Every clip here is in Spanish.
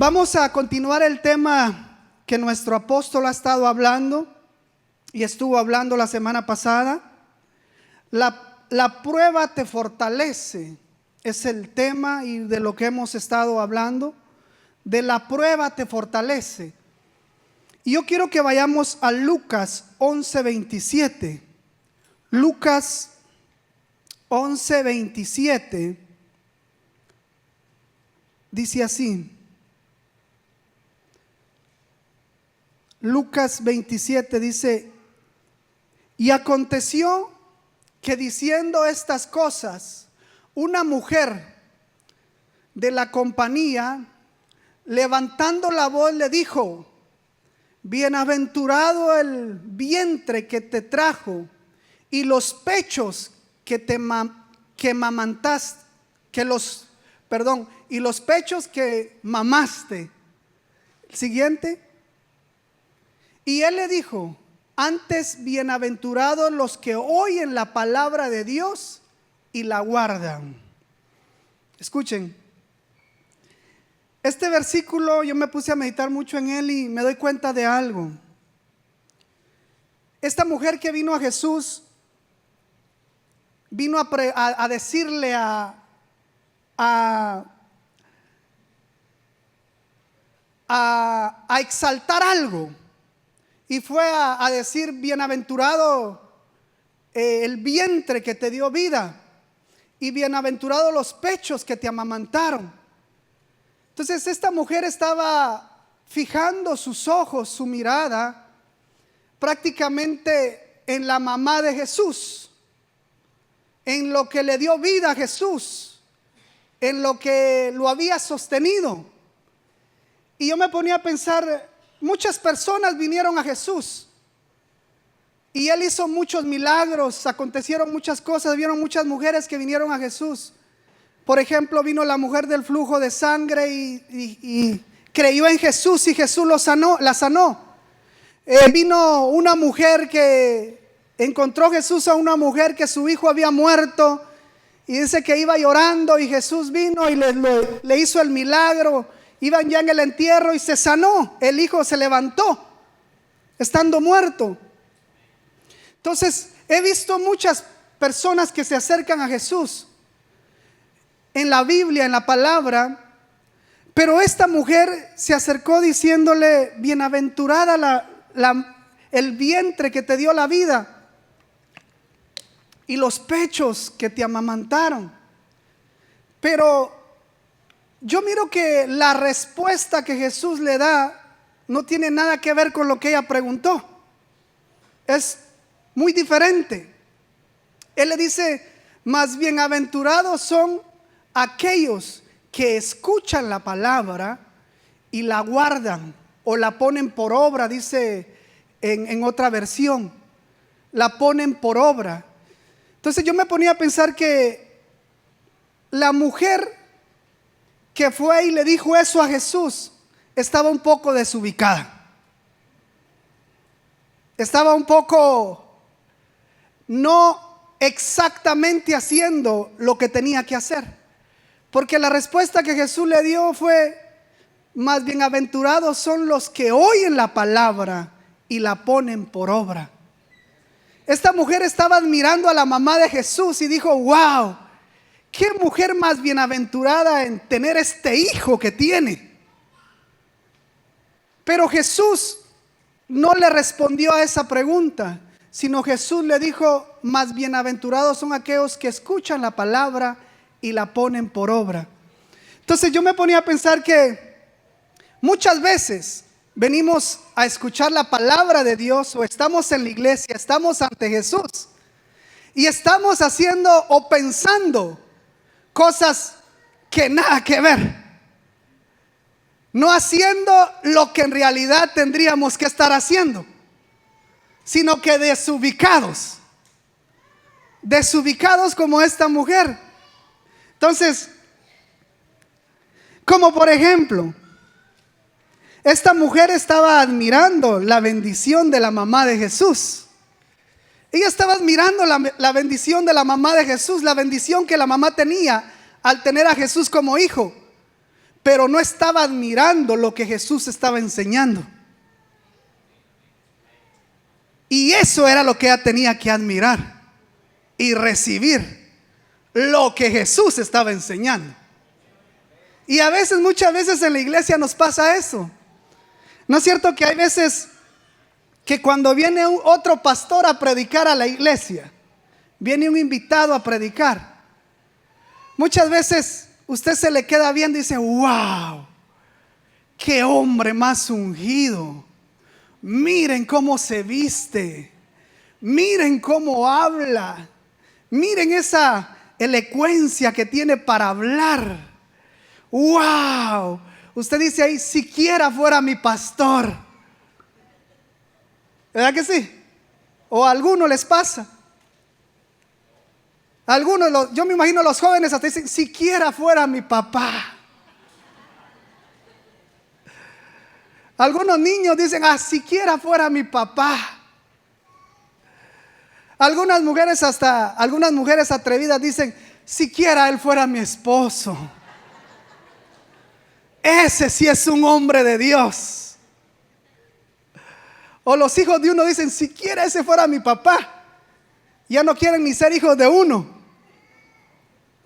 Vamos a continuar el tema que nuestro apóstol ha estado hablando y estuvo hablando la semana pasada. La prueba te fortalece, es el tema y de lo que hemos estado hablando. De la prueba te fortalece. Y yo quiero que vayamos a Lucas 11:27. Lucas 11:27 dice así. Lucas 27 dice: y aconteció que diciendo estas cosas, una mujer de la compañía, levantando la voz, le dijo: bienaventurado el vientre que te trajo y los pechos y los pechos que mamaste. Siguiente. Y él le dijo: antes bienaventurados los que oyen la palabra de Dios y la guardan. Escuchen, este versículo yo me puse a meditar mucho en él y me doy cuenta de algo. Esta mujer que vino a Jesús, vino a decirle a exaltar algo. Y fue a decir: bienaventurado el vientre que te dio vida y bienaventurado los pechos que te amamantaron. Entonces esta mujer estaba fijando sus ojos, su mirada prácticamente en la mamá de Jesús, en lo que le dio vida a Jesús, en lo que lo había sostenido. Y yo me ponía a pensar, muchas personas vinieron a Jesús y Él hizo muchos milagros, acontecieron muchas cosas, vieron muchas mujeres que vinieron a Jesús. Por ejemplo, vino la mujer del flujo de sangre y creyó en Jesús y Jesús la sanó. Vino una mujer que encontró Jesús a una mujer que su hijo había muerto y dice que iba llorando y Jesús vino y le hizo el milagro. Iban ya en el entierro y se sanó. El hijo se levantó estando muerto. Entonces he visto muchas personas que se acercan a Jesús en la Biblia, en la palabra, pero esta mujer se acercó diciéndole: bienaventurada el vientre que te dio la vida y los pechos que te amamantaron. Pero yo miro que la respuesta que Jesús le da no tiene nada que ver con lo que ella preguntó. Es muy diferente. Él le dice: más bienaventurados son aquellos que escuchan la palabra y la guardan o la ponen por obra, dice en otra versión. La ponen por obra. Entonces yo me ponía a pensar que la mujer que fue y le dijo eso a Jesús estaba un poco desubicada. Estaba un poco no exactamente haciendo lo que tenía que hacer. Porque la respuesta que Jesús le dio fue: más bienaventurados son los que oyen la palabra y la ponen por obra. Esta mujer estaba admirando a la mamá de Jesús y dijo: wow, qué mujer más bienaventurada en tener este hijo que tiene. Pero Jesús no le respondió a esa pregunta, sino Jesús le dijo: más bienaventurados son aquellos que escuchan la palabra y la ponen por obra. Entonces yo me ponía a pensar que muchas veces venimos a escuchar la palabra de Dios, o estamos en la iglesia, estamos ante Jesús y estamos haciendo o pensando cosas que nada que ver, no haciendo lo que en realidad tendríamos que estar haciendo, sino que desubicados como esta mujer. Entonces, como por ejemplo, esta mujer estaba admirando la bendición de la mamá de Jesús. Ella estaba admirando la bendición de la mamá de Jesús, la bendición que la mamá tenía al tener a Jesús como hijo. pero no estaba admirando lo que Jesús estaba enseñando. Y eso era lo que ella tenía que admirar y recibir, lo que Jesús estaba enseñando. Y a veces, muchas veces en la iglesia nos pasa eso. ¿No es cierto que hay veces que cuando viene otro pastor a predicar a la iglesia, viene un invitado a predicar, muchas veces usted se le queda viendo y dice: wow, qué hombre más ungido, miren cómo se viste, miren cómo habla, miren esa elocuencia que tiene para hablar. Wow, usted dice ahí: siquiera fuera mi pastor. ¿Verdad que sí? O a algunos les pasa. Algunos, yo me imagino los jóvenes hasta dicen: siquiera fuera mi papá. Algunos niños dicen: siquiera fuera mi papá. Algunas mujeres atrevidas dicen: siquiera él fuera mi esposo. Ese sí es un hombre de Dios. O los hijos de uno dicen: siquiera ese fuera mi papá. Ya no quieren ni ser hijos de uno,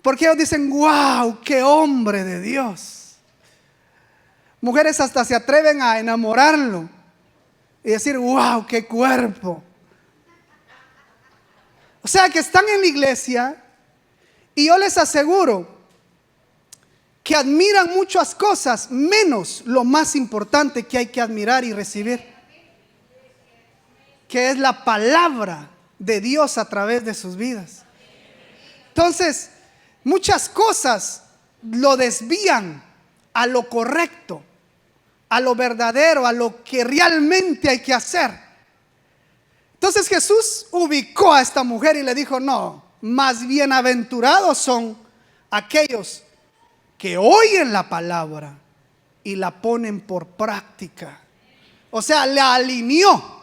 porque ellos dicen: wow, qué hombre de Dios. Mujeres hasta se atreven a enamorarlo y decir: wow, qué cuerpo. O sea que están en la iglesia y yo les aseguro que admiran muchas cosas, menos lo más importante que hay que admirar y recibir, que es la palabra de Dios a través de sus vidas. Entonces, muchas cosas lo desvían a lo correcto, a lo verdadero, a lo que realmente hay que hacer. Entonces Jesús ubicó a esta mujer y le dijo: no, más bienaventurados son aquellos que oyen la palabra y la ponen por práctica. O sea, la alineó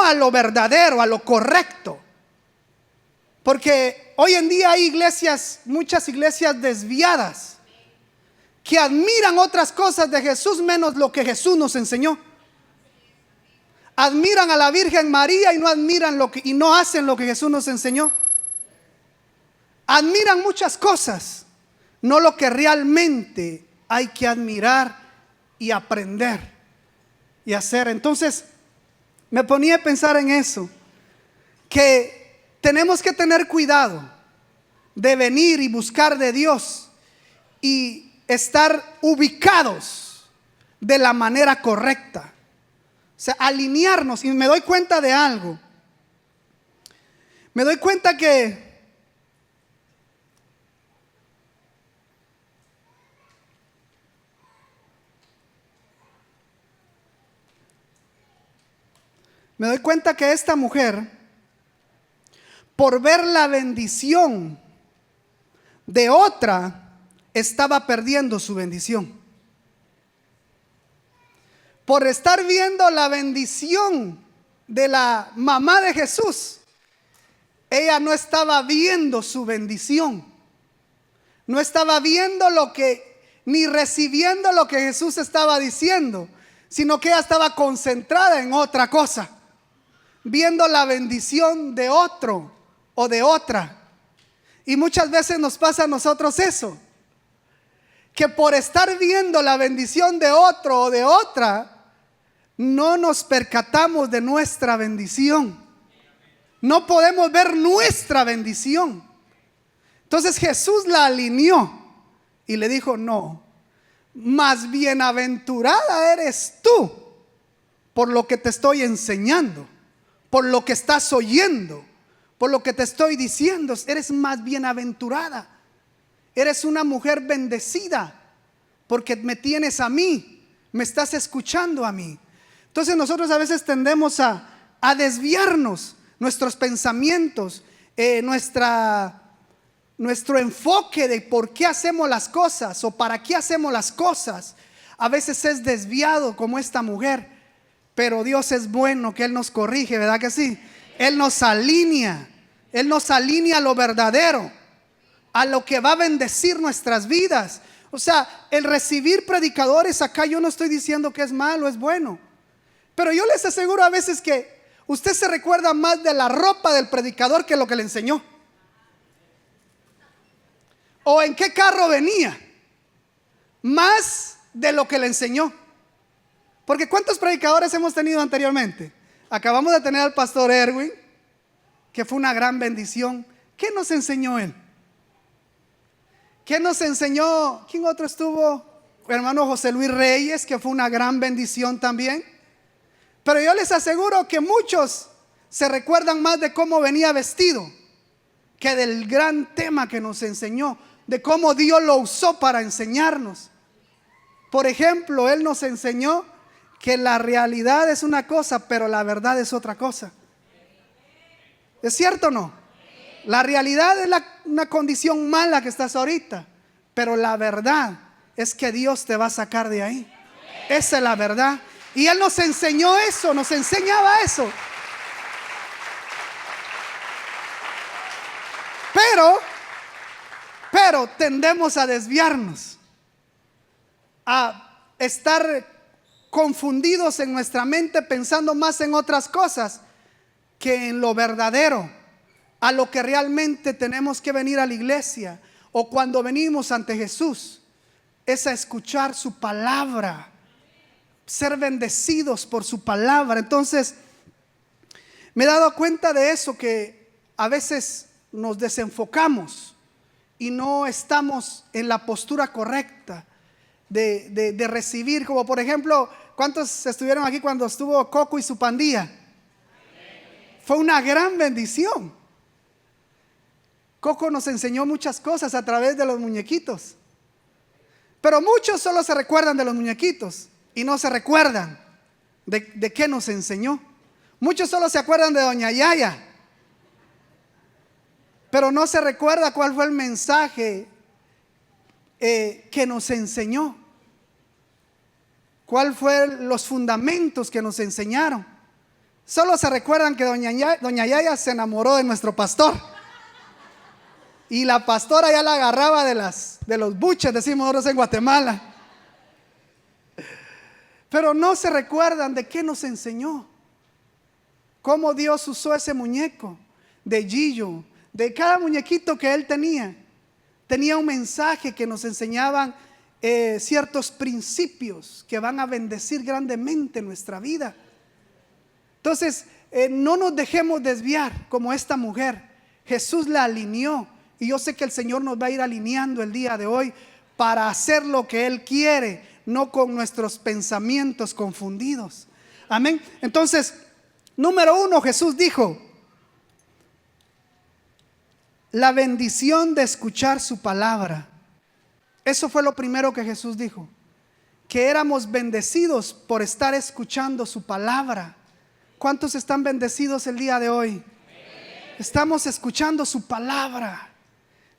a lo verdadero, a lo correcto. Porque hoy en día hay iglesias, muchas iglesias desviadas, que admiran otras cosas de Jesús menos lo que Jesús nos enseñó. Admiran a la Virgen María y no admiran y no hacen lo que Jesús nos enseñó. Admiran muchas cosas, no lo que realmente hay que admirar y aprender y hacer. Entonces me ponía a pensar en eso, que tenemos que tener cuidado de venir y buscar de Dios y estar ubicados de la manera correcta. O sea, alinearnos. Y me doy cuenta de algo. Me doy cuenta que esta mujer, por ver la bendición de otra, estaba perdiendo su bendición. Por estar viendo la bendición de la mamá de Jesús, ella no estaba viendo su bendición. No estaba viendo ni recibiendo lo que Jesús estaba diciendo, sino que ella estaba concentrada en otra cosa, viendo la bendición de otro o de otra. Y muchas veces nos pasa a nosotros eso, que por estar viendo la bendición de otro o de otra, no nos percatamos de nuestra bendición. No podemos ver nuestra bendición. Entonces Jesús la alineó y le dijo: no, más bienaventurada eres tú por lo que te estoy enseñando, por lo que estás oyendo, por lo que te estoy diciendo. Eres más bienaventurada. Eres una mujer bendecida porque me tienes a mí, me estás escuchando a mí. Entonces nosotros a veces tendemos a desviarnos nuestros pensamientos, nuestro enfoque de por qué hacemos las cosas o para qué hacemos las cosas. A veces es desviado como esta mujer, pero Dios es bueno, que Él nos corrige, ¿verdad que sí? Él nos alinea a lo verdadero, a lo que va a bendecir nuestras vidas. O sea, el recibir predicadores acá, yo no estoy diciendo que es malo, es bueno. Pero yo les aseguro a veces que usted se recuerda más de la ropa del predicador que lo que le enseñó. O en qué carro venía, más de lo que le enseñó. Porque ¿cuántos predicadores hemos tenido anteriormente? Acabamos de tener al pastor Erwin, que fue una gran bendición. ¿Qué nos enseñó él? ¿Qué nos enseñó? ¿Quién otro estuvo? Hermano José Luis Reyes, que fue una gran bendición también. Pero yo les aseguro que muchos se recuerdan más de cómo venía vestido que del gran tema que nos enseñó, de cómo Dios lo usó para enseñarnos. Por ejemplo, Él nos enseñó que la realidad es una cosa, pero la verdad es otra cosa. ¿Es cierto o no? La realidad es una condición mala que estás ahorita, pero la verdad es que Dios te va a sacar de ahí. Esa es la verdad. Y Él nos enseñó eso, nos enseñaba eso. Pero tendemos a desviarnos, a estar confundidos en nuestra mente, pensando más en otras cosas que en lo verdadero, a lo que realmente tenemos que venir a la iglesia, o cuando venimos ante Jesús, es a escuchar su palabra, ser bendecidos por su palabra. Entonces, me he dado cuenta de eso, que a veces nos desenfocamos y no estamos en la postura correcta de recibir. Como por ejemplo, ¿cuántos estuvieron aquí cuando estuvo Coco y su pandilla? Fue una gran bendición. Coco nos enseñó muchas cosas a través de los muñequitos, pero muchos solo se recuerdan de los muñequitos y no se recuerdan de qué nos enseñó. Muchos solo se acuerdan de doña Yaya, pero no se recuerda cuál fue el mensaje que nos enseñó, cuál fue los fundamentos que nos enseñaron. Solo se recuerdan que doña Yaya se enamoró de nuestro pastor, y la pastora ya la agarraba de los buches, decimos nosotros en Guatemala. Pero no se recuerdan de qué nos enseñó, cómo Dios usó ese muñeco de Gillo, de cada muñequito que él tenía un mensaje que nos enseñaban ciertos principios que van a bendecir grandemente nuestra vida. Entonces, no nos dejemos desviar como esta mujer. Jesús la alineó, y yo sé que el Señor nos va a ir alineando el día de hoy para hacer lo que Él quiere, no con nuestros pensamientos confundidos. Amén. Entonces, número 1, Jesús dijo: la bendición de escuchar su palabra. Eso fue lo primero que Jesús dijo, que éramos bendecidos por estar escuchando su palabra. ¿Cuántos están bendecidos el día de hoy? Estamos escuchando su palabra.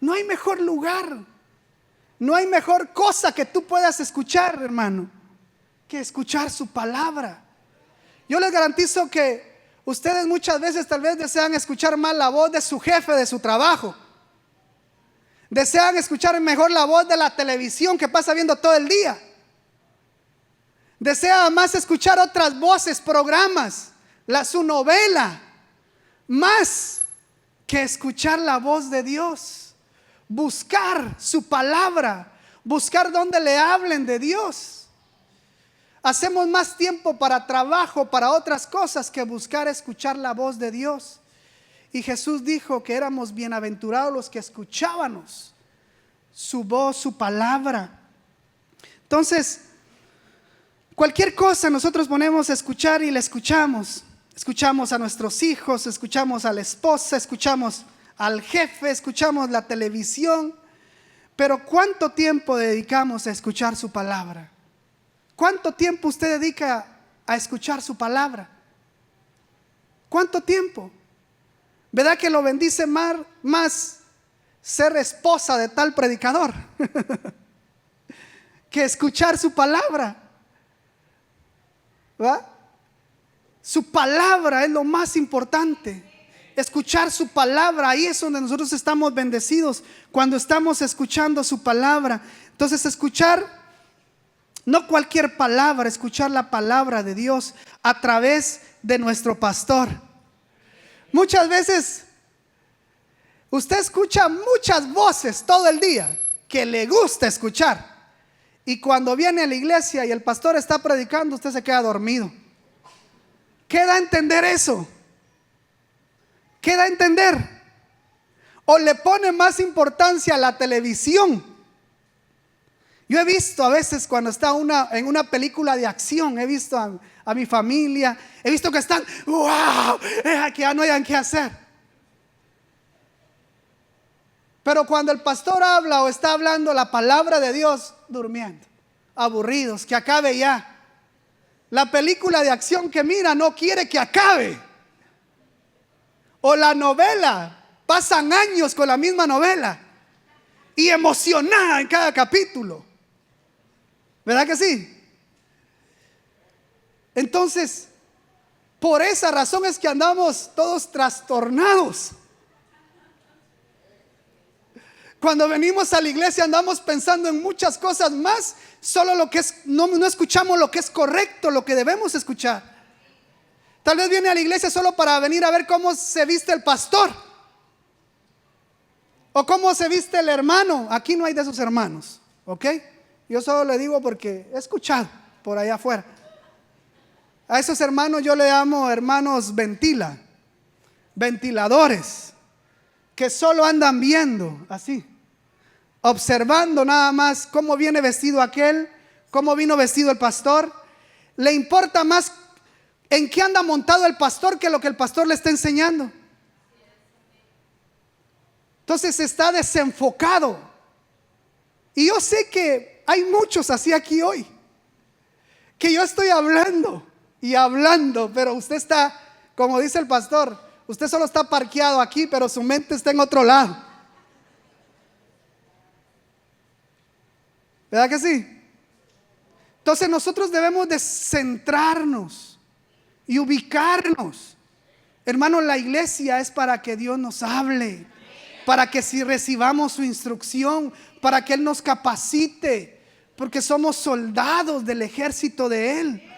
No hay mejor lugar, no hay mejor cosa que tú puedas escuchar, hermano, que escuchar su palabra. Yo les garantizo que ustedes muchas veces tal vez desean escuchar más la voz de su jefe de su trabajo, desean escuchar mejor la voz de la televisión que pasa viendo todo el día, desean más escuchar otras voces, programas, su novela, más que escuchar la voz de Dios. Buscar su palabra, buscar donde le hablen de Dios. Hacemos más tiempo para trabajo, para otras cosas, que buscar escuchar la voz de Dios. Y Jesús dijo que éramos bienaventurados los que escuchábamos su voz, su palabra. Entonces, cualquier cosa nosotros ponemos a escuchar y le escuchamos. Escuchamos a nuestros hijos, escuchamos a la esposa, escuchamos al jefe, escuchamos la televisión. Pero ¿cuánto tiempo dedicamos a escuchar su palabra? ¿Cuánto tiempo usted dedica a escuchar su palabra? ¿Cuánto tiempo? ¿Verdad que lo bendice más ser esposa de tal predicador que escuchar su palabra? ¿Verdad? Su palabra es lo más importante. escuchar su palabra. Ahí es donde nosotros estamos bendecidos, cuando estamos escuchando su palabra. Entonces, escuchar, no cualquier palabra, escuchar la palabra de Dios a través de nuestro pastor. Muchas veces usted escucha muchas voces todo el día que le gusta escuchar, y cuando viene a la iglesia y el pastor está predicando, usted se queda dormido. ¿Qué da a entender eso? ¿Qué da a entender? O le pone más importancia a la televisión. Yo he visto a veces cuando está en una película de acción, he visto a mi familia, he visto que están, wow, que ya no hayan qué hacer. Pero cuando el pastor habla o está hablando la palabra de Dios, durmiendo, aburridos, que acabe ya. La película de acción que mira no quiere que acabe. O la novela, pasan años con la misma novela y emocionada en cada capítulo. ¿Verdad que sí? Entonces, por esa razón es que andamos todos trastornados. Cuando venimos a la iglesia andamos pensando en muchas cosas más, solo lo que es, no escuchamos lo que es correcto, lo que debemos escuchar. Tal vez viene a la iglesia solo para venir a ver cómo se viste el pastor o cómo se viste el hermano. Aquí no hay de esos hermanos, ¿ok? Yo solo le digo porque he escuchado por allá afuera. A esos hermanos yo le llamo hermanos ventiladores, que solo andan viendo así, observando nada más cómo viene vestido aquel, cómo vino vestido el pastor. Le importa más en qué anda montado el pastor que lo que el pastor le está enseñando. Entonces está desenfocado. Y yo sé que hay muchos así aquí hoy, que yo estoy hablando y hablando, pero usted está, como dice el pastor, usted solo está parqueado aquí, pero su mente está en otro lado. ¿Verdad que sí? Entonces nosotros debemos de centrarnos y ubicarnos. Hermano, la iglesia es para que Dios nos hable, para que si recibamos su instrucción, para que Él nos capacite, porque somos soldados del ejército de Él.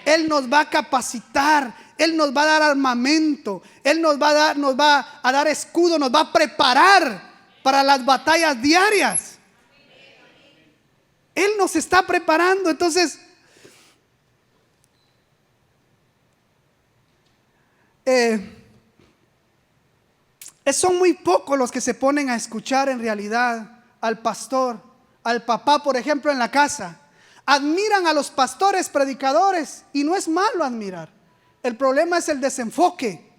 Él nos va a capacitar, Él nos va a dar armamento, Él nos va a dar escudo, nos va a preparar para las batallas diarias. Él nos está preparando. Entonces, son muy pocos los que se ponen a escuchar en realidad al pastor, al papá, por ejemplo, en la casa. Admiran a los pastores predicadores y no es malo admirar. El problema es el desenfoque.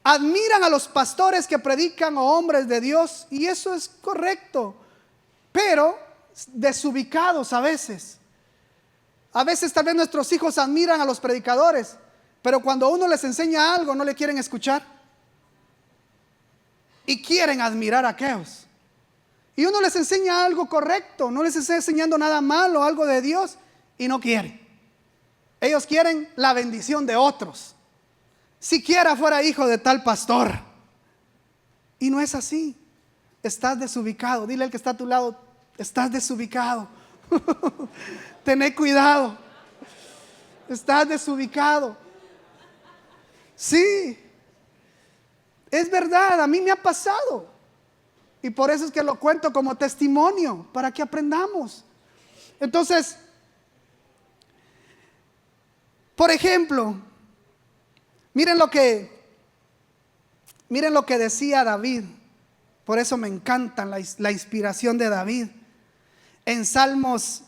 Admiran a los pastores que predican o hombres de Dios y eso es correcto, pero desubicados a veces. A veces tal vez nuestros hijos admiran a los predicadores, pero cuando uno les enseña algo no le quieren escuchar y quieren admirar a aquellos. Y uno les enseña algo correcto, no les está enseñando nada malo, algo de Dios, y no quieren. Ellos quieren la bendición de otros. Siquiera fuera hijo de tal pastor. Y no es así. Estás desubicado. Dile al que está a tu lado, estás desubicado. Tené cuidado. Estás desubicado. Sí. Es verdad, a mí me ha pasado. Y por eso es que lo cuento como testimonio, para que aprendamos. Entonces, por ejemplo, miren lo que decía David. Por eso me encanta la inspiración de David. En Salmos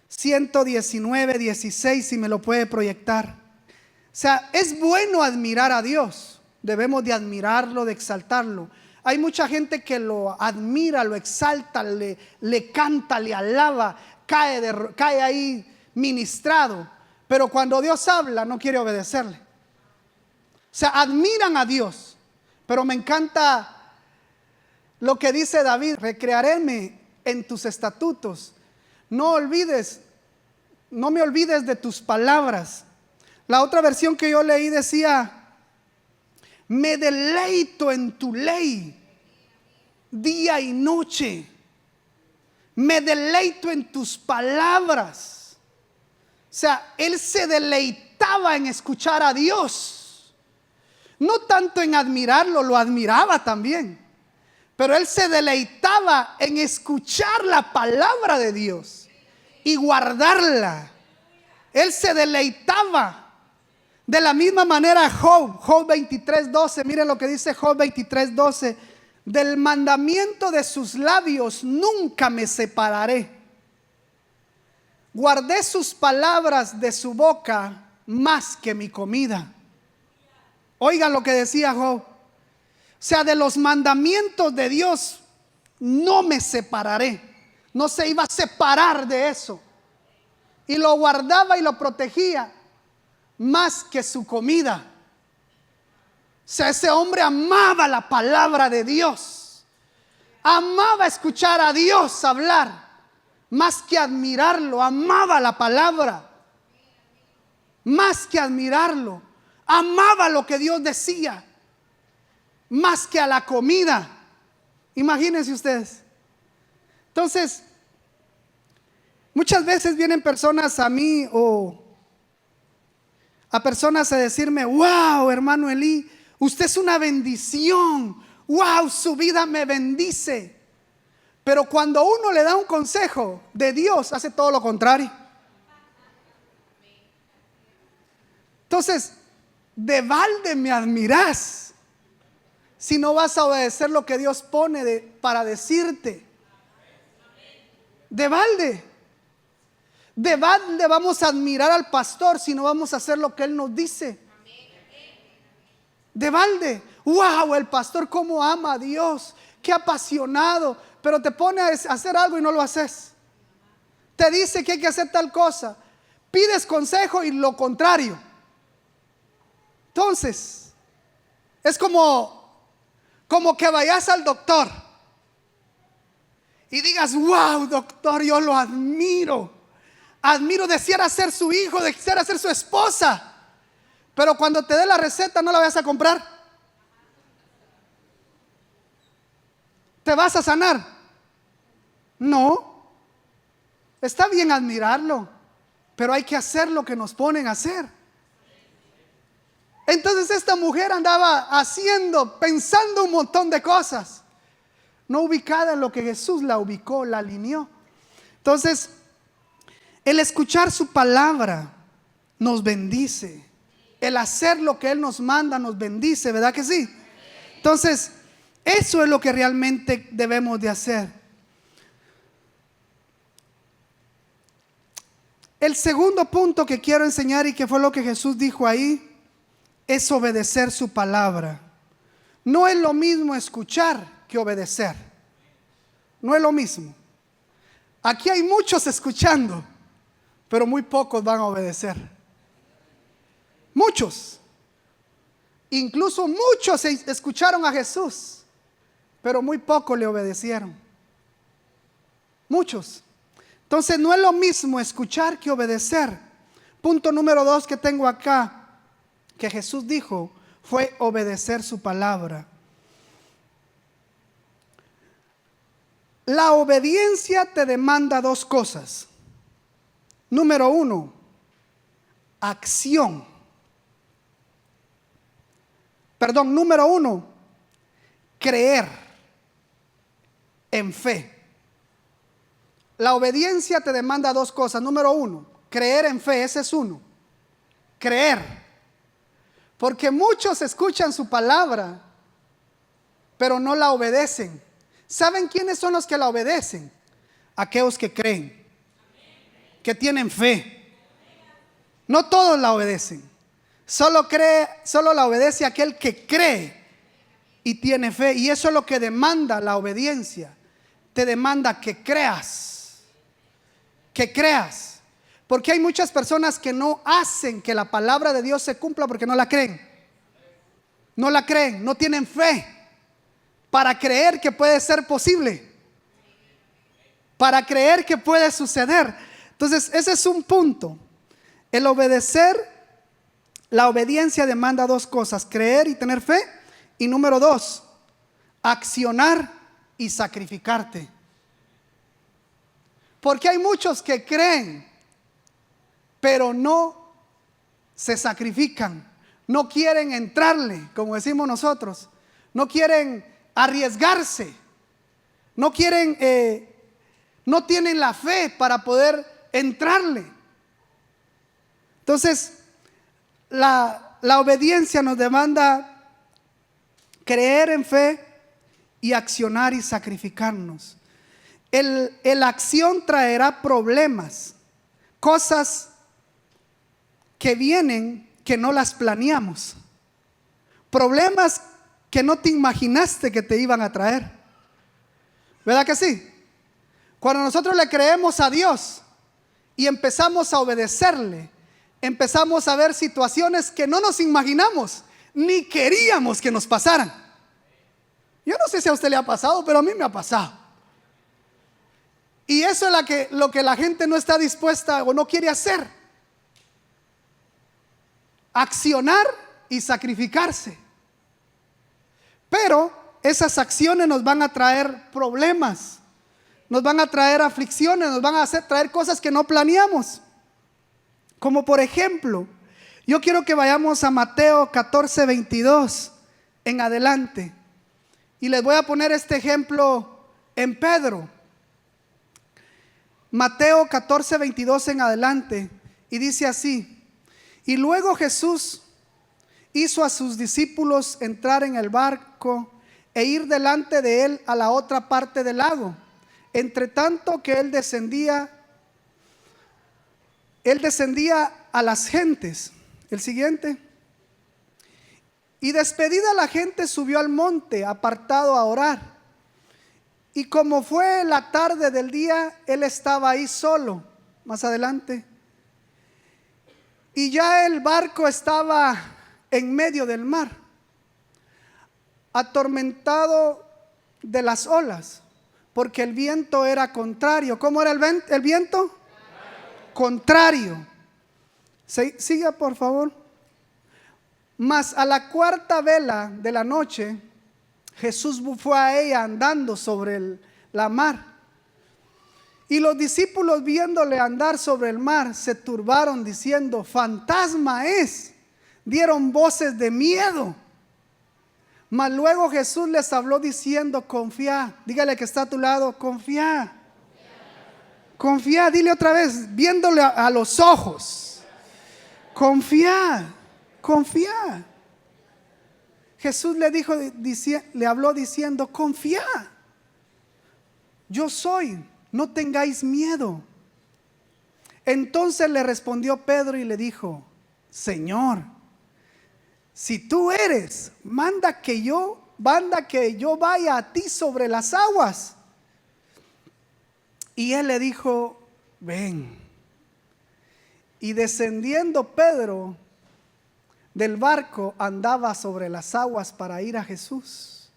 119, 16, si me lo puede proyectar. O sea, es bueno admirar a Dios. Debemos de admirarlo, de exaltarlo. Hay mucha gente que lo admira, lo exalta, le canta, le alaba, cae ahí ministrado. Pero cuando Dios habla no quiere obedecerle. O sea, admiran a Dios. Pero me encanta lo que dice David: recrearéme en tus estatutos. No me olvides de tus palabras. La otra versión que yo leí decía: Me deleito en tu ley día y noche. Me deleito en tus palabras. O sea, él se deleitaba en escuchar a Dios. No tanto en admirarlo, lo admiraba también. Pero él se deleitaba en escuchar la palabra de Dios y guardarla. Él se deleitaba. De la misma manera Job 23:12, miren lo que dice Job 23:12. Del mandamiento de sus labios nunca me separaré. Guardé sus palabras de su boca más que mi comida. Oigan lo que decía Job. O sea, de los mandamientos de Dios no me separaré. No se iba a separar de eso. Y lo guardaba y lo protegía más que su comida. O sea, ese hombre amaba la palabra de Dios. Amaba escuchar a Dios hablar. Más que admirarlo, amaba la palabra. Más que admirarlo, amaba lo que Dios decía. Más que a la comida. Imagínense ustedes. Entonces, muchas veces vienen personas a mí o a personas a decirme: wow, hermano Eli, usted es una bendición. Wow, su vida me bendice. Pero cuando uno le da un consejo de Dios, hace todo lo contrario. Entonces, de balde me admirás si no vas a obedecer lo que Dios pone para decirte. De balde. De balde vamos a admirar al pastor si no vamos a hacer lo que él nos dice. De balde. Wow, el pastor cómo ama a Dios, qué apasionado. Pero te pone a hacer algo y no lo haces. Te dice que hay que hacer tal cosa, pides consejo y lo contrario. Entonces, es como que vayas al doctor y digas: wow, doctor, yo lo admiro. Admiro, deseara ser su hijo, deseara ser su esposa. Pero cuando te dé la receta no la vayas a comprar. ¿Te vas a sanar? No. Está bien admirarlo, pero hay que hacer lo que nos ponen a hacer. Entonces esta mujer andaba pensando un montón de cosas, no ubicada en lo que Jesús la ubicó, la alineó. Entonces, el escuchar su palabra nos bendice. El hacer lo que Él nos manda nos bendice, ¿verdad que sí? Entonces, eso es lo que realmente debemos de hacer. El segundo punto que quiero enseñar, y que fue lo que Jesús dijo ahí, es obedecer su palabra. No es lo mismo escuchar que obedecer. No es lo mismo. Aquí hay muchos escuchando, pero muy pocos van a obedecer. Muchos. Incluso muchos escucharon a Jesús, pero muy pocos le obedecieron. Muchos. Entonces no es lo mismo escuchar que obedecer. Punto número 2 que tengo acá, que Jesús dijo, fue obedecer su palabra. La obediencia te demanda dos cosas. Número 1, acción. Número 1, creer en fe. La obediencia te demanda dos cosas. Número 1, creer en fe. Ese es uno. Creer. Porque muchos escuchan su palabra, pero no la obedecen. ¿Saben quiénes son los que la obedecen? Aquellos que creen, que tienen fe. No todos la obedecen. Solo la obedece aquel que cree y tiene fe. Y eso es lo que demanda la obediencia. Te demanda que creas. Que creas. Porque hay muchas personas que no hacen que la palabra de Dios se cumpla porque no la creen. No la creen, no tienen fe para creer que puede ser posible, para creer que puede suceder. Entonces ese es un punto. El obedecer la obediencia demanda dos cosas: creer y tener fe, y número dos, accionar y sacrificarte. Porque hay muchos que creen, pero no se sacrifican, no quieren entrarle, como decimos nosotros, no quieren arriesgarse, no quieren, no tienen la fe para poder entrarle. Entonces, la obediencia nos demanda creer en fe y accionar y sacrificarnos. La acción traerá problemas, cosas que vienen que no las planeamos, problemas que no te imaginaste que te iban a traer. ¿Verdad que sí? Cuando nosotros le creemos a Dios y empezamos a obedecerle, empezamos a ver situaciones que no nos imaginamos ni queríamos que nos pasaran. Yo no sé si a usted le ha pasado, pero a mí me ha pasado. Y eso es lo que la gente no está dispuesta o no quiere hacer: accionar y sacrificarse. Pero esas acciones nos van a traer problemas, nos van a traer aflicciones, nos van a hacer traer cosas que no planeamos. Como por ejemplo, yo quiero que vayamos a Mateo 14, 22 en adelante. Y les voy a poner este ejemplo en Pedro. Mateo 14, 22 en adelante. Y dice así: y luego Jesús hizo a sus discípulos entrar en el barco e ir delante de él a la otra parte del lago. Entre tanto que él descendía a las gentes. El siguiente. Y despedida la gente, subió al monte apartado a orar. Y como fue la tarde del día, él estaba ahí solo. Más adelante. Y ya el barco estaba en medio del mar, atormentado de las olas, porque el viento era contrario. ¿Cómo era el viento? Contrario. Siga, por favor. Mas a la cuarta vela de la noche, Jesús fue a ella andando sobre la mar. Y los discípulos, viéndole andar sobre el mar, se turbaron diciendo: fantasma es. Dieron voces de miedo. Mas luego Jesús les habló diciendo: confía. Dígale que está a tu lado: confía. Confía, dile otra vez, viéndole a los ojos: confía, confía. Jesús le dijo, le habló diciendo: confía, yo soy, no tengáis miedo. Entonces le respondió Pedro y le dijo: Señor, si tú eres, manda que yo vaya a ti sobre las aguas. Y él le dijo: ven. Y descendiendo Pedro del barco, andaba sobre las aguas para ir a Jesús.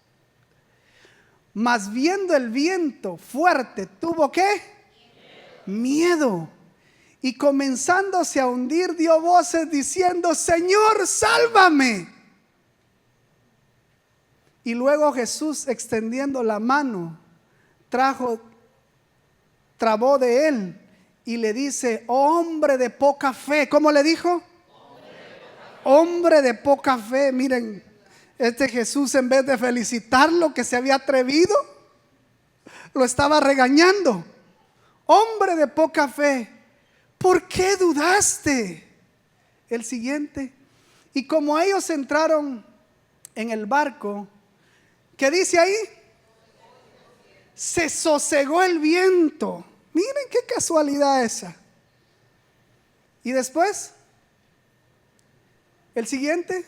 Mas viendo el viento fuerte, ¿tuvo qué? Miedo. Y comenzándose a hundir, dio voces diciendo: Señor, sálvame. Y luego Jesús, extendiendo la mano, trabó de él y le dice: hombre de poca fe. ¿Cómo le dijo? Hombre de poca fe. Miren, Jesús, en vez de felicitarlo que se había atrevido, lo estaba regañando. Hombre de poca fe, ¿por qué dudaste? El siguiente. Y como ellos entraron en el barco, ¿qué dice ahí? Se sosegó el viento. Miren qué casualidad esa. Y después, el siguiente.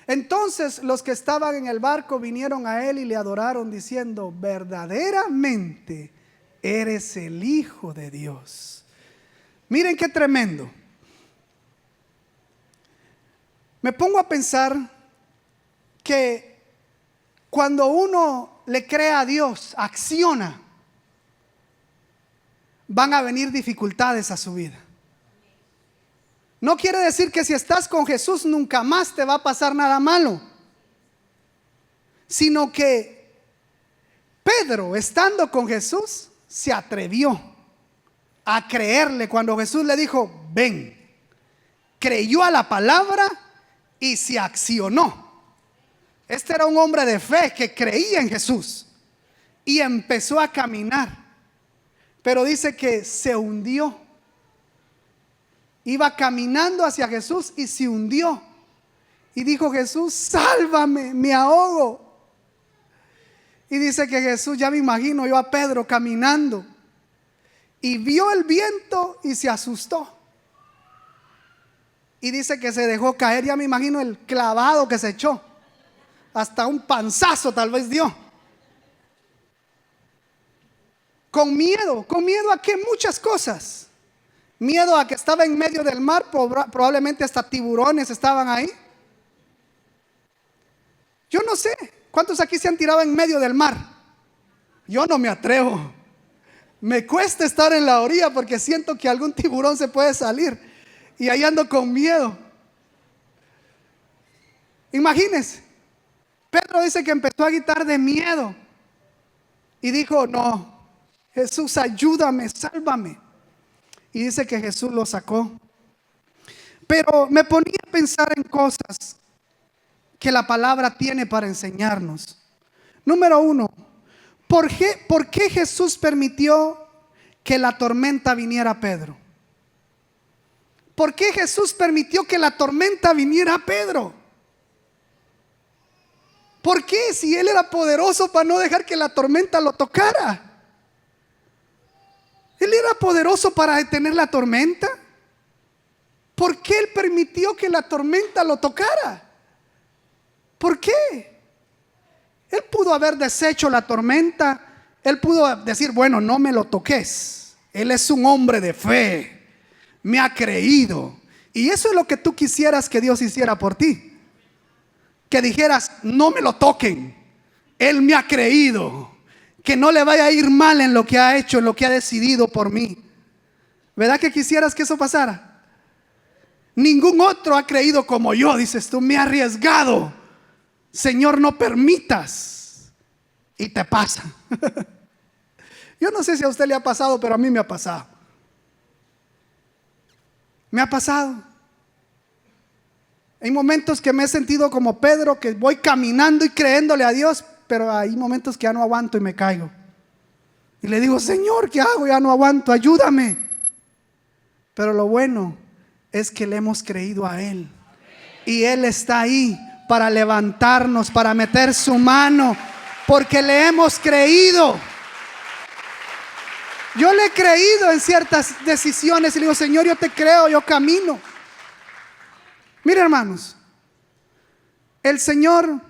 Entonces los que estaban en el barco vinieron a él y le adoraron diciendo: verdaderamente eres el Hijo de Dios. Miren qué tremendo. Me pongo a pensar que cuando uno le cree a Dios, acciona, van a venir dificultades a su vida. No quiere decir que si estás con Jesús nunca más te va a pasar nada malo, sino que Pedro, estando con Jesús, se atrevió a creerle cuando Jesús le dijo: ven. Creyó a la palabra y se accionó. Este era un hombre de fe que creía en Jesús y empezó a caminar. Pero dice que se hundió. Iba caminando hacia Jesús y se hundió. Y dijo: Jesús, sálvame, me ahogo. Y dice que Jesús, ya me imagino yo a Pedro caminando, y vio el viento y se asustó. Y dice que se dejó caer. Ya me imagino el clavado que se echó. Hasta un panzazo tal vez dio. Con miedo a que muchas cosas. Miedo a que estaba en medio del mar, probablemente hasta tiburones estaban ahí. Yo no sé, ¿cuántos aquí se han tirado en medio del mar? Yo no me atrevo. Me cuesta estar en la orilla porque siento que algún tiburón se puede salir. Y ahí ando con miedo. Imagínense, Pedro dice que empezó a gritar de miedo y dijo: no, Jesús, ayúdame, sálvame. Y dice que Jesús lo sacó. Pero me ponía a pensar en cosas que la palabra tiene para enseñarnos. Número uno, ¿por qué Jesús permitió que la tormenta viniera a Pedro? ¿Por qué Jesús permitió que la tormenta viniera a Pedro? ¿Por qué? Si Él era poderoso para no dejar que la tormenta lo tocara. Él era poderoso para detener la tormenta. ¿Por qué Él permitió que la tormenta lo tocara? ¿Por qué? Él pudo haber deshecho la tormenta. Él pudo decir: bueno, no me lo toques. Él es un hombre de fe, me ha creído. Y eso es lo que tú quisieras que Dios hiciera por ti. Que dijeras: no me lo toquen, Él me ha creído, que no le vaya a ir mal en lo que ha hecho, en lo que ha decidido por mí. ¿Verdad que quisieras que eso pasara? Ningún otro ha creído como yo, dices tú. Me he arriesgado, Señor, no permitas. Y te pasa. Yo no sé si a usted le ha pasado, pero a mí me ha pasado. Me ha pasado. Hay momentos que me he sentido como Pedro, que voy caminando y creyéndole a Dios, pero hay momentos que ya no aguanto y me caigo. Y le digo: Señor, ¿qué hago? Ya no aguanto, ayúdame. Pero lo bueno es que le hemos creído a Él. Y Él está ahí para levantarnos, para meter su mano, porque le hemos creído. Yo le he creído en ciertas decisiones y le digo: Señor, yo te creo, yo camino. Mira, hermanos, el Señor,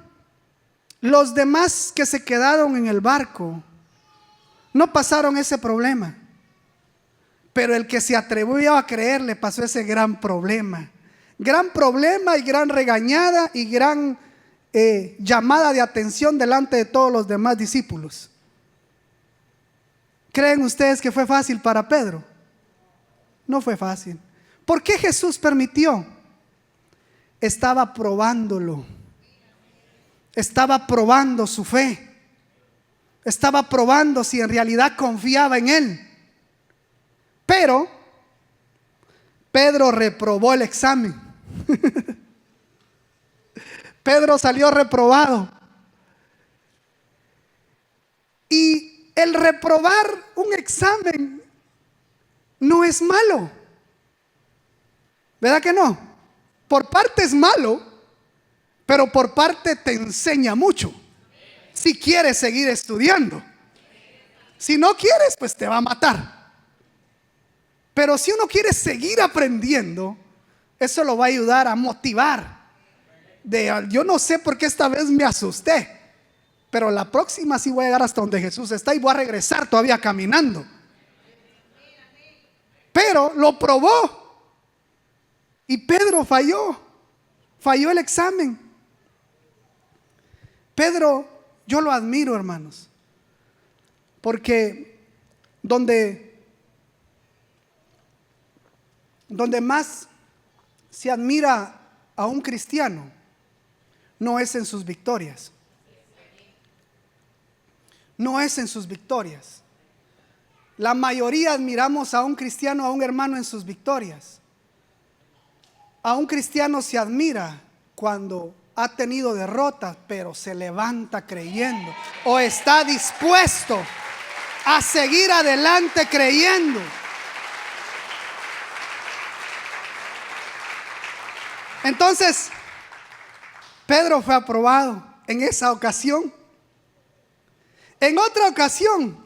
los demás que se quedaron en el barco no pasaron ese problema, pero el que se atrevió a creer le pasó ese gran problema y gran regañada y gran llamada de atención delante de todos los demás discípulos. ¿Creen ustedes que fue fácil para Pedro? No fue fácil. ¿Por qué Jesús permitió? Estaba probándolo. Estaba probando su fe. Estaba probando si en realidad confiaba en Él. Pero Pedro reprobó el examen. Pedro salió reprobado. Y el reprobar un examen no es malo. ¿Verdad que no? Por parte es malo, pero por parte te enseña mucho. Si quieres seguir estudiando. Si no quieres, pues te va a matar. Pero si uno quiere seguir aprendiendo, eso lo va a ayudar a motivar. Yo no sé por qué esta vez me asusté, pero la próxima sí voy a llegar hasta donde Jesús está y voy a regresar todavía caminando. Pero lo probó. Y Pedro falló el examen. Pedro, yo lo admiro, hermanos, porque donde más se admira a un cristiano, no es en sus victorias. No es en sus victorias. La mayoría admiramos a un cristiano, a un hermano en sus victorias. A un cristiano se admira cuando ha tenido derrotas, pero se levanta creyendo, o está dispuesto a seguir adelante creyendo. Entonces, Pedro fue aprobado en esa ocasión. En otra ocasión,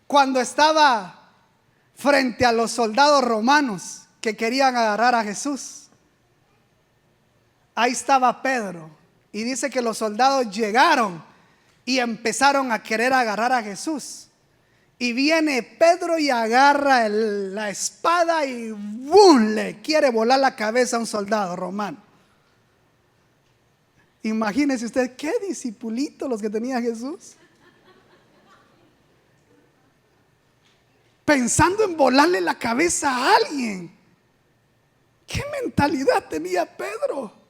cuando estaba frente a los soldados romanos que querían agarrar a Jesús, ahí estaba Pedro, y dice que los soldados llegaron y empezaron a querer agarrar a Jesús. Y viene Pedro y agarra la espada y ¡bum!, le quiere volar la cabeza a un soldado romano. Imagínese usted qué discipulitos los que tenía Jesús, pensando en volarle la cabeza a alguien. ¿Qué mentalidad tenía Pedro?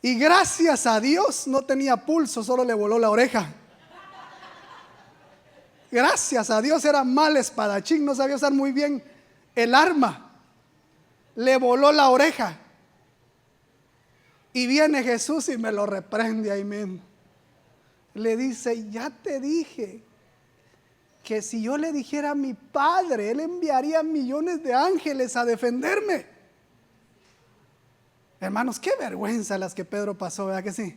Y gracias a Dios no tenía pulso, solo le voló la oreja. Gracias a Dios era mal espadachín, no sabía usar muy bien el arma. Le voló la oreja. Y viene Jesús y me lo reprende ahí mismo. Le dice: ya te dije que si yo le dijera a mi Padre, Él enviaría millones de ángeles a defenderme. Hermanos, qué vergüenza las que Pedro pasó, ¿verdad que sí?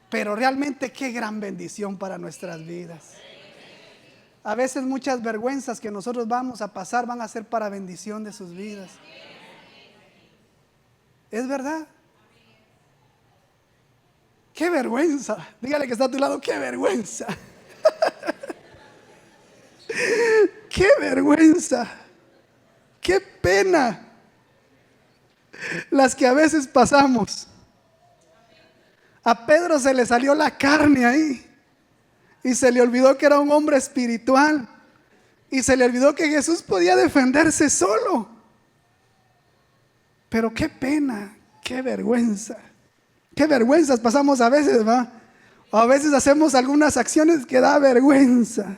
Pero realmente qué gran bendición para nuestras vidas. A veces muchas vergüenzas que nosotros vamos a pasar van a ser para bendición de sus vidas. ¿Es verdad? ¡Qué vergüenza! Dígale que está a tu lado: ¡qué vergüenza! ¡Qué vergüenza! ¡Qué pena! Las que a veces pasamos. A Pedro se le salió la carne ahí y se le olvidó que era un hombre espiritual, y se le olvidó que Jesús podía defenderse solo. Pero qué pena, qué vergüenza. Qué vergüenzas pasamos a veces, ¿va? O a veces hacemos algunas acciones que da vergüenza.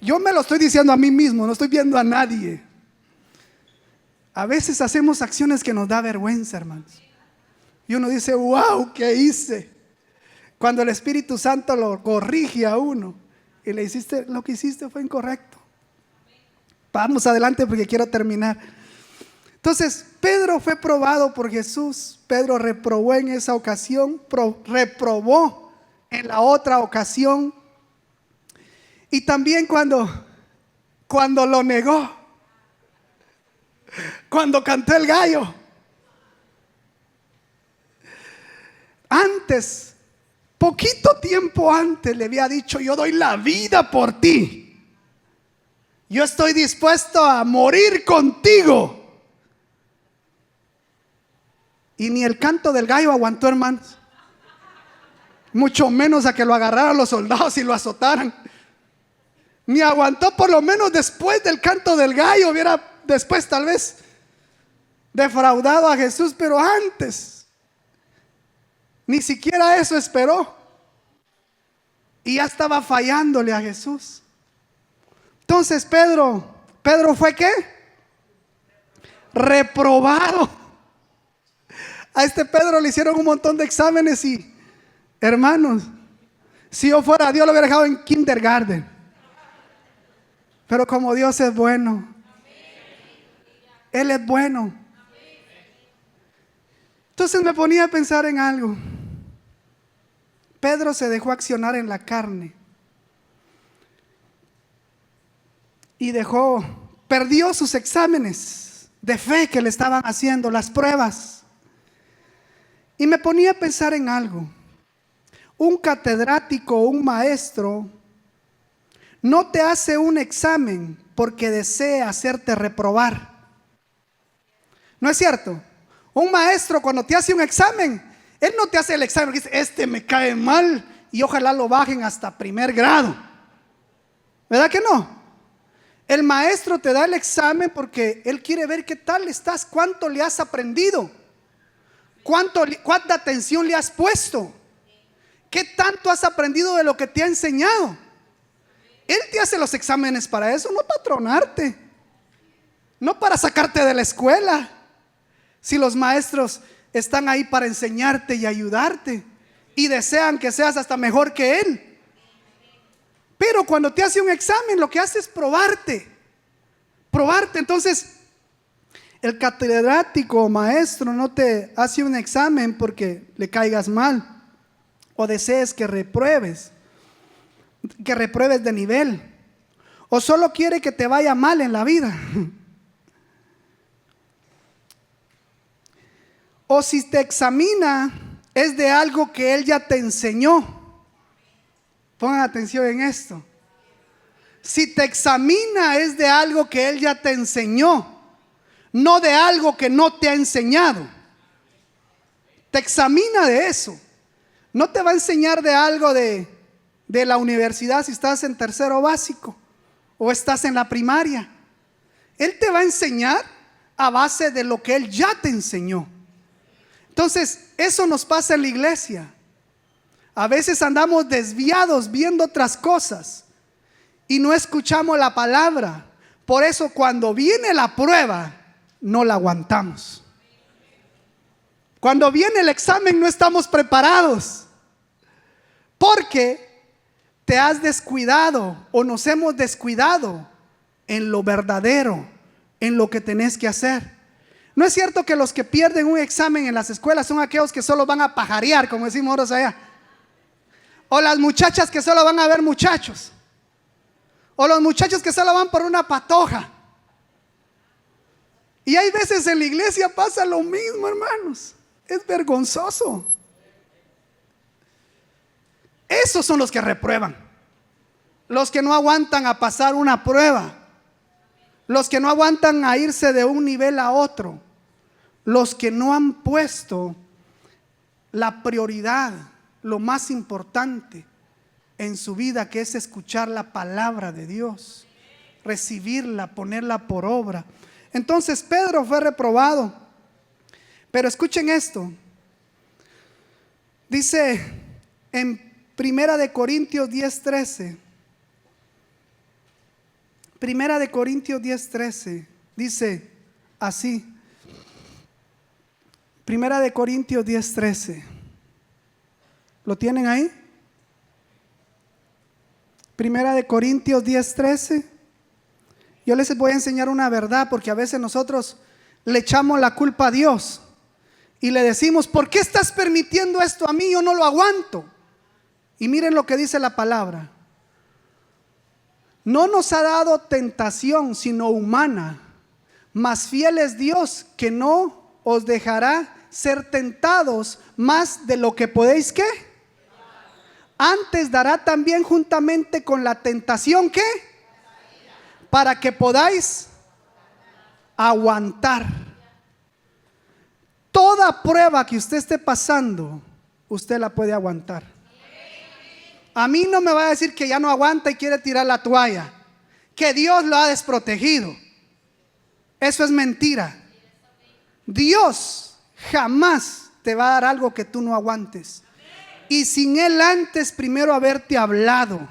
Yo me lo estoy diciendo a mí mismo, no estoy viendo a nadie. A veces hacemos acciones que nos da vergüenza, hermanos. Y uno dice: wow, ¿qué hice? Cuando el Espíritu Santo lo corrige a uno y le hiciste, lo que hiciste fue incorrecto. Vamos adelante porque quiero terminar. Entonces, Pedro fue probado por Jesús. Pedro reprobó en esa ocasión, reprobó en la otra ocasión. Y también cuando lo negó, cuando cantó el gallo. Antes, poquito tiempo antes, le había dicho: yo doy la vida por ti, yo estoy dispuesto a morir contigo. Y ni el canto del gallo aguantó, hermanos. Mucho menos a que lo agarraran los soldados y lo azotaran. Ni aguantó, por lo menos después del canto del gallo. Hubiera después tal vez defraudado a Jesús, pero antes ni siquiera eso esperó. Y ya estaba fallándole a Jesús. Entonces Pedro fue ¿qué? Reprobado. A este Pedro le hicieron un montón de exámenes y, hermanos, si yo fuera Dios lo hubiera dejado en kindergarten. Pero como Dios es bueno, Él es bueno. Entonces me ponía a pensar en algo. Pedro se dejó accionar en la carne y perdió sus exámenes de fe que le estaban haciendo, las pruebas. Y me ponía a pensar en algo. Un catedrático o un maestro no te hace un examen porque desea hacerte reprobar. ¿No es cierto? Un maestro, cuando te hace un examen, él no te hace el examen porque dice: este me cae mal y ojalá lo bajen hasta primer grado. ¿Verdad que no? El maestro te da el examen porque él quiere ver qué tal estás, cuánto le has aprendido, cuánta atención le has puesto, qué tanto has aprendido de lo que te ha enseñado. Él te hace los exámenes para eso, no para tronarte, no para sacarte de la escuela. Si los maestros están ahí para enseñarte y ayudarte y desean que seas hasta mejor que él. Pero cuando te hace un examen, lo que hace es probarte. Entonces, el catedrático o maestro no te hace un examen porque le caigas mal o desees que repruebes de nivel, o solo quiere que te vaya mal en la vida. O si te examina, es de algo que él ya te enseñó. Pongan atención en esto. Si te examina, es de algo que él ya te enseñó, no de algo que no te ha enseñado. Te examina de eso. No te va a enseñar de algo de la universidad si estás en tercero básico o estás en la primaria. Él te va a enseñar a base de lo que él ya te enseñó. Entonces, eso nos pasa en la iglesia. A veces andamos desviados viendo otras cosas y no escuchamos la palabra. Por eso cuando viene la prueba, no la aguantamos. Cuando viene el examen no estamos preparados, porque te has descuidado o nos hemos descuidado en lo verdadero, en lo que tenés que hacer. No es cierto que los que pierden un examen en las escuelas son aquellos que solo van a pajarear, como decimos nosotros allá, o las muchachas que solo van a ver muchachos, o los muchachos que solo van por una patoja. Y hay veces en la iglesia pasa lo mismo, hermanos. Es vergonzoso. Esos son los que reprueban, los que no aguantan a pasar una prueba, los que no aguantan a irse de un nivel a otro, los que no han puesto la prioridad, lo más importante en su vida, que es escuchar la palabra de Dios, recibirla, ponerla por obra. Entonces Pedro fue reprobado. Pero escuchen esto. Dice en Primera de Corintios 10:13. Primera de Corintios 10:13 dice así. Primera de Corintios 10:13. ¿Lo tienen ahí? Primera de Corintios 10:13. Yo les voy a enseñar una verdad, porque a veces nosotros le echamos la culpa a Dios y le decimos: ¿por qué estás permitiendo esto a mí? Yo no lo aguanto. Y miren lo que dice la palabra: no nos ha dado tentación sino humana, mas fiel es Dios, que no os dejará ser tentados más de lo que podéis, ¿qué? Antes dará también juntamente con la tentación, ¿qué? Para que podáis aguantar. Toda prueba que usted esté pasando, usted la puede aguantar. A mí no me va a decir que ya no aguanta y quiere tirar la toalla, que Dios lo ha desprotegido. Eso es mentira. Dios jamás te va a dar algo que tú no aguantes. Y sin Él antes primero haberte hablado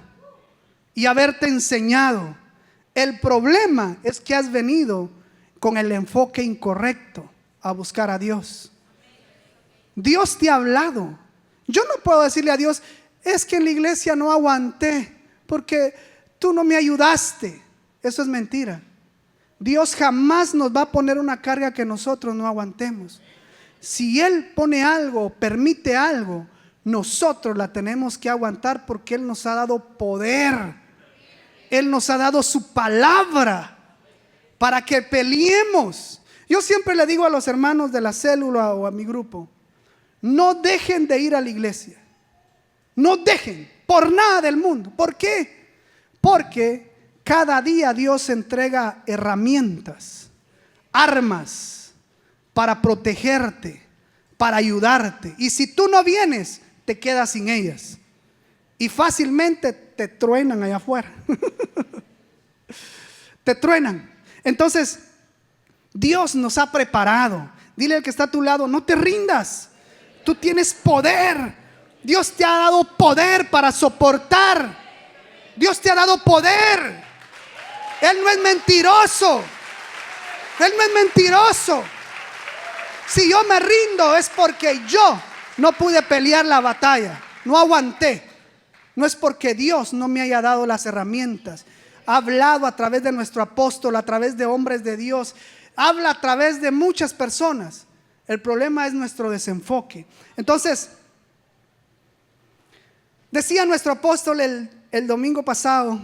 y haberte enseñado. El problema es que has venido con el enfoque incorrecto a buscar a Dios. Dios te ha hablado. Yo no puedo decirle a Dios: es que en la iglesia no aguanté porque tú no me ayudaste. Eso es mentira. Dios jamás nos va a poner una carga que nosotros no aguantemos. Si Él pone algo, permite algo, nosotros la tenemos que aguantar, porque Él nos ha dado poder. Él nos ha dado su palabra para que peleemos. Yo siempre le digo a los hermanos de la célula o a mi grupo: no dejen de ir a la iglesia. No dejen por nada del mundo. ¿Por qué? Porque cada día Dios entrega herramientas, armas para protegerte, para ayudarte. Y si tú no vienes, te quedas sin ellas. Y fácilmente te truenan allá afuera. te truenan. Entonces, Dios nos ha preparado. Dile al que está a tu lado, no te rindas. Tú tienes poder. Dios te ha dado poder para soportar. Dios te ha dado poder. Él no es mentiroso. Él no es mentiroso. Si yo me rindo es porque yo no pude pelear la batalla, no aguanté. No es porque Dios no me haya dado las herramientas. Ha hablado a través de nuestro apóstol, a través de hombres de Dios. Habla a través de muchas personas. El problema es nuestro desenfoque. Entonces, decía nuestro apóstol el domingo pasado,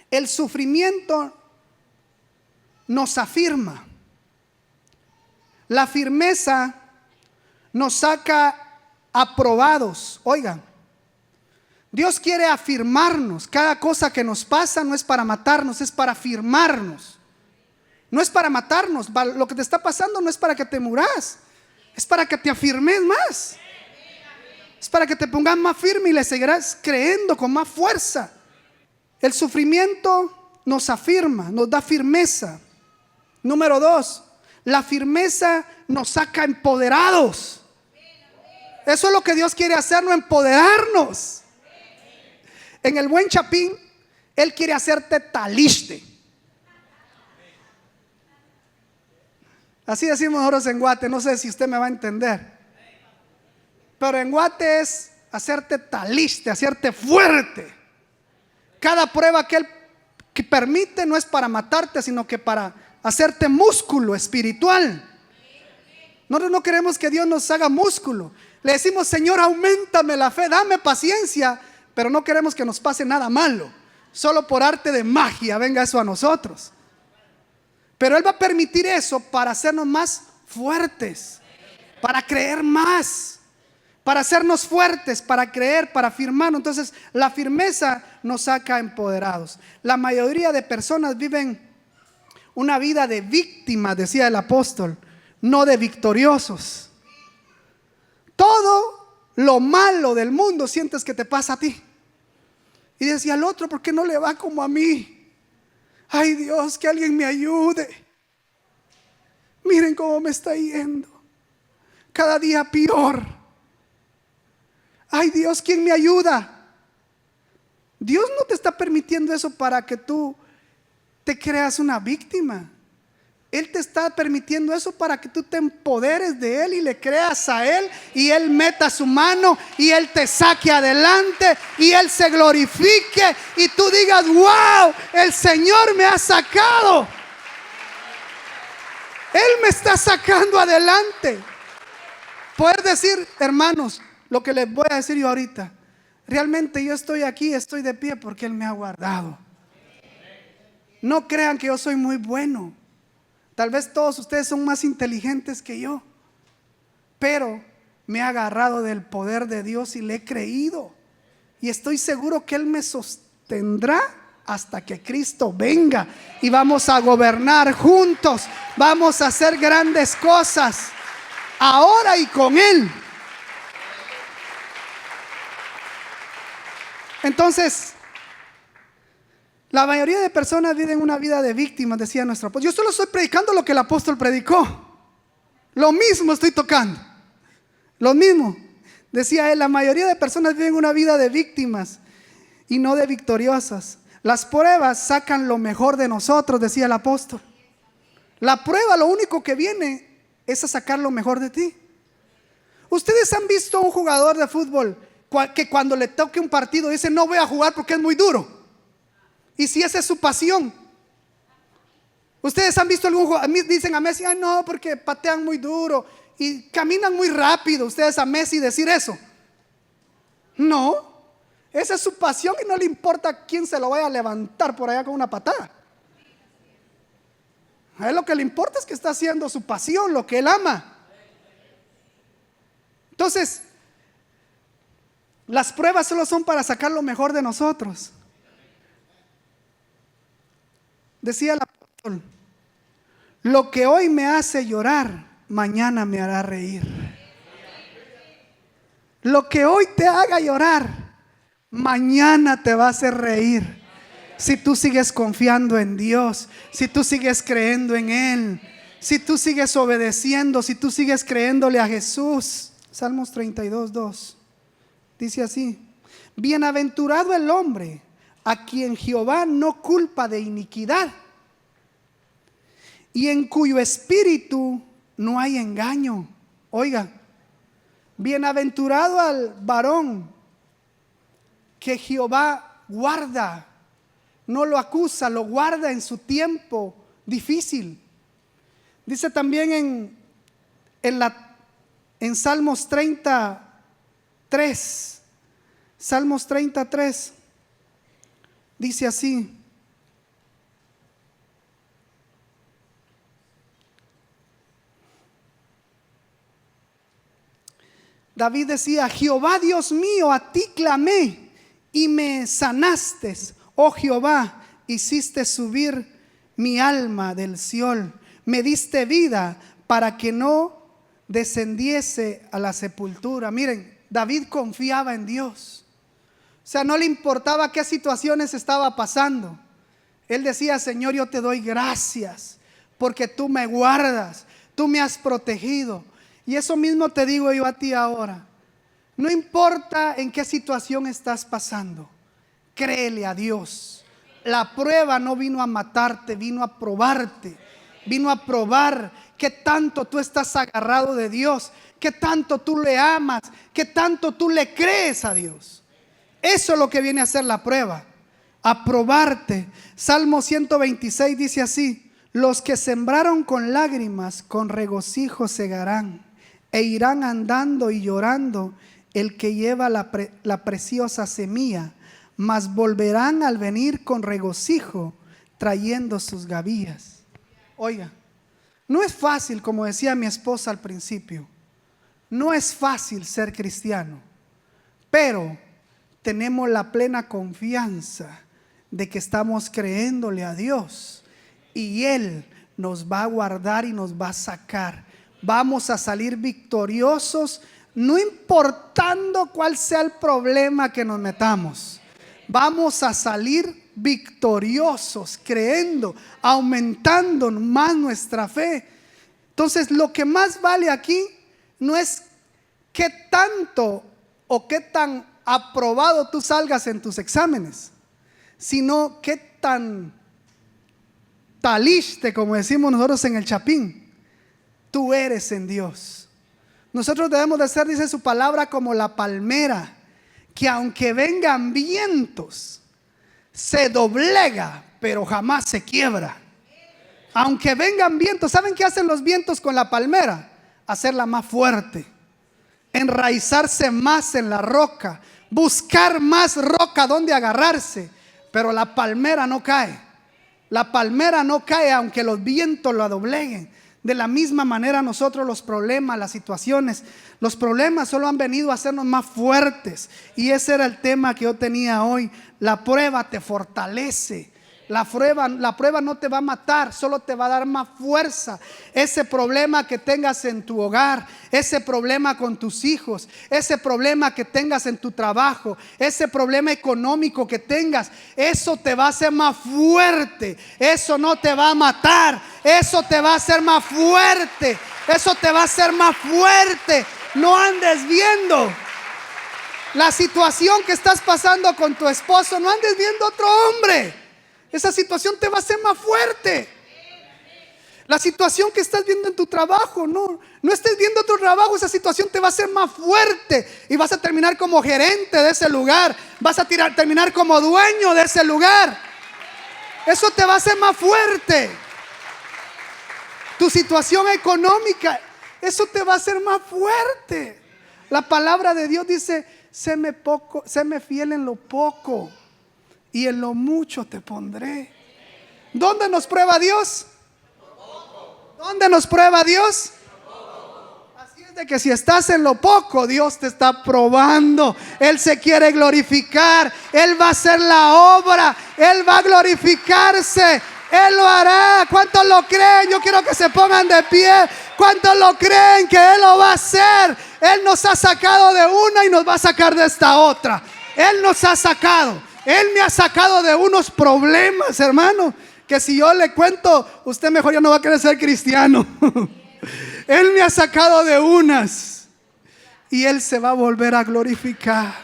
el sufrimiento nos afirma. La firmeza nos saca aprobados. Oigan, Dios quiere afirmarnos. Cada cosa que nos pasa no es para matarnos, es para afirmarnos. No es para matarnos. Lo que te está pasando no es para que te muras, es para que te afirmes más. Es para que te pongas más firme y le seguirás creyendo con más fuerza. El sufrimiento nos afirma, nos da firmeza. Número 2, la firmeza nos saca empoderados. Eso es lo que Dios quiere hacernos, empoderarnos. En el Buen Chapín, Él quiere hacerte taliste. Así decimos nosotros en Guate, no sé si usted me va a entender. Pero en Guate es hacerte taliste, hacerte fuerte. Cada prueba que Él permite no es para matarte, sino que para hacerte músculo espiritual. Nosotros no queremos que Dios nos haga músculo. Le decimos, Señor, auméntame la fe, dame paciencia, pero no queremos que nos pase nada malo. Solo por arte de magia venga eso a nosotros. Pero Él va a permitir eso para hacernos más fuertes, para creer más, para hacernos fuertes, para creer, para afirmarnos. Entonces la firmeza nos saca empoderados. La mayoría de personas viven una vida de víctimas, decía el apóstol, no de victoriosos. Todo lo malo del mundo sientes que te pasa a ti. Y decía al otro, ¿por qué no le va como a mí? Ay Dios, que alguien me ayude. Miren cómo me está yendo. Cada día peor. Ay Dios, ¿quién me ayuda? Dios no te está permitiendo eso para que tú te creas una víctima. Él te está permitiendo eso para que tú te empoderes de Él y le creas a Él, y Él meta su mano y Él te saque adelante y Él se glorifique y tú digas, wow, el Señor me ha sacado. Él me está sacando adelante. Poder decir, hermanos, lo que les voy a decir yo ahorita, realmente yo estoy aquí, estoy de pie porque Él me ha guardado. No crean que yo soy muy bueno. Tal vez todos ustedes son más inteligentes que yo, pero me he agarrado del poder de Dios y le he creído. Y estoy seguro que Él me sostendrá hasta que Cristo venga. Y vamos a gobernar juntos. Vamos a hacer grandes cosas ahora y con Él. Entonces, la mayoría de personas viven una vida de víctimas, decía nuestro apóstol. Yo solo estoy predicando lo que el apóstol predicó. Lo mismo estoy tocando. Lo mismo. Decía él, la mayoría de personas viven una vida de víctimas y no de victoriosas. Las pruebas sacan lo mejor de nosotros, decía el apóstol. La prueba lo único que viene es a sacar lo mejor de ti. Ustedes han visto a un jugador de fútbol que cuando le toque un partido dice, no voy a jugar porque es muy duro. Y si esa es su pasión. Ustedes han visto algún jugador, dicen a Messi, ay no, porque patean muy duro y caminan muy rápido. Ustedes a Messi decir eso. No, esa es su pasión y no le importa quién se lo vaya a levantar por allá con una patada. A él lo que le importa es que está haciendo su pasión, lo que él ama. Entonces, las pruebas solo son para sacar lo mejor de nosotros. Decía el apóstol, lo que hoy me hace llorar, mañana me hará reír. Lo que hoy te haga llorar, mañana te va a hacer reír. Si tú sigues confiando en Dios, si tú sigues creyendo en Él, si tú sigues obedeciendo, si tú sigues creyéndole a Jesús. Salmos 32:2 dice así: bienaventurado el hombre a quien Jehová no culpa de iniquidad y en cuyo espíritu no hay engaño. Oiga, bienaventurado al varón que Jehová guarda, no lo acusa, lo guarda en su tiempo difícil. Dice también en Salmos 33, Salmos 33, dice así: David decía: Jehová Dios mío, a ti clamé y me sanaste. Oh Jehová, hiciste subir mi alma del Siol, me diste vida para que no descendiese a la sepultura. Miren, David confiaba en Dios. O sea, no le importaba qué situaciones estaba pasando. Él decía: Señor, yo te doy gracias porque tú me guardas, tú me has protegido. Y eso mismo te digo yo a ti ahora. No importa en qué situación estás pasando, créele a Dios. La prueba no vino a matarte, vino a probarte. Vino a probar qué tanto tú estás agarrado de Dios, qué tanto tú le amas, qué tanto tú le crees a Dios. Eso es lo que viene a hacer la prueba, a probarte. Salmo 126 dice así: los que sembraron con lágrimas, con regocijo segarán, e irán andando y llorando el que lleva la preciosa semilla, mas volverán al venir con regocijo, trayendo sus gavillas. Oiga, no es fácil, como decía mi esposa al principio, no es fácil ser cristiano, pero tenemos la plena confianza de que estamos creyéndole a Dios y Él nos va a guardar y nos va a sacar. Vamos a salir victoriosos, no importando cuál sea el problema que nos metamos. Vamos a salir victoriosos, creyendo, aumentando más nuestra fe. Entonces, lo que más vale aquí no es qué tanto o qué tan aprobado tú salgas en tus exámenes, sino qué tan taliste, como decimos nosotros en el Chapín, tú eres en Dios. Nosotros debemos de ser, dice su palabra, como la palmera, que aunque vengan vientos, se doblega, pero jamás se quiebra. Aunque vengan vientos, ¿saben qué hacen los vientos con la palmera? Hacerla más fuerte, enraizarse más en la roca, buscar más roca donde agarrarse. Pero la palmera no cae. La palmera no cae aunque los vientos la dobleguen. De la misma manera nosotros, los problemas, las situaciones, los problemas solo han venido a hacernos más fuertes. Y ese era el tema que yo tenía hoy. La prueba te fortalece. La prueba no te va a matar, solo te va a dar más fuerza. Ese problema que tengas en tu hogar, ese problema con tus hijos, ese problema que tengas en tu trabajo, ese problema económico que tengas, eso te va a hacer más fuerte. Eso no te va a matar, eso te va a hacer más fuerte. Eso te va a hacer más fuerte. No andes viendo la situación que estás pasando con tu esposo, no andes viendo otro hombre. Esa situación te va a hacer más fuerte. La situación que estás viendo en tu trabajo, no estés viendo otro trabajo. Esa situación te va a hacer más fuerte y vas a terminar como gerente de ese lugar. Vas a terminar como dueño de ese lugar. Eso te va a hacer más fuerte. Tu situación económica, eso te va a hacer más fuerte. La palabra de Dios dice: séme fiel en lo poco, y en lo mucho te pondré. ¿Dónde nos prueba Dios? ¿Dónde nos prueba Dios? Así es de que si estás en lo poco, Dios te está probando. Él se quiere glorificar. Él va a hacer la obra. Él va a glorificarse. Él lo hará. ¿Cuántos lo creen? Yo quiero que se pongan de pie. ¿Cuántos lo creen que Él lo va a hacer? Él nos ha sacado de una y nos va a sacar de esta otra. Él nos ha sacado. Él me ha sacado de unos problemas, hermano, que si yo le cuento, usted mejor ya no va a querer ser cristiano. Él me ha sacado de unas y Él se va a volver a glorificar.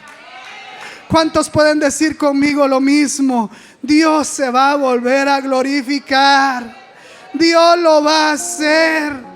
¿Cuántos pueden decir conmigo lo mismo? Dios se va a volver a glorificar. Dios lo va a hacer.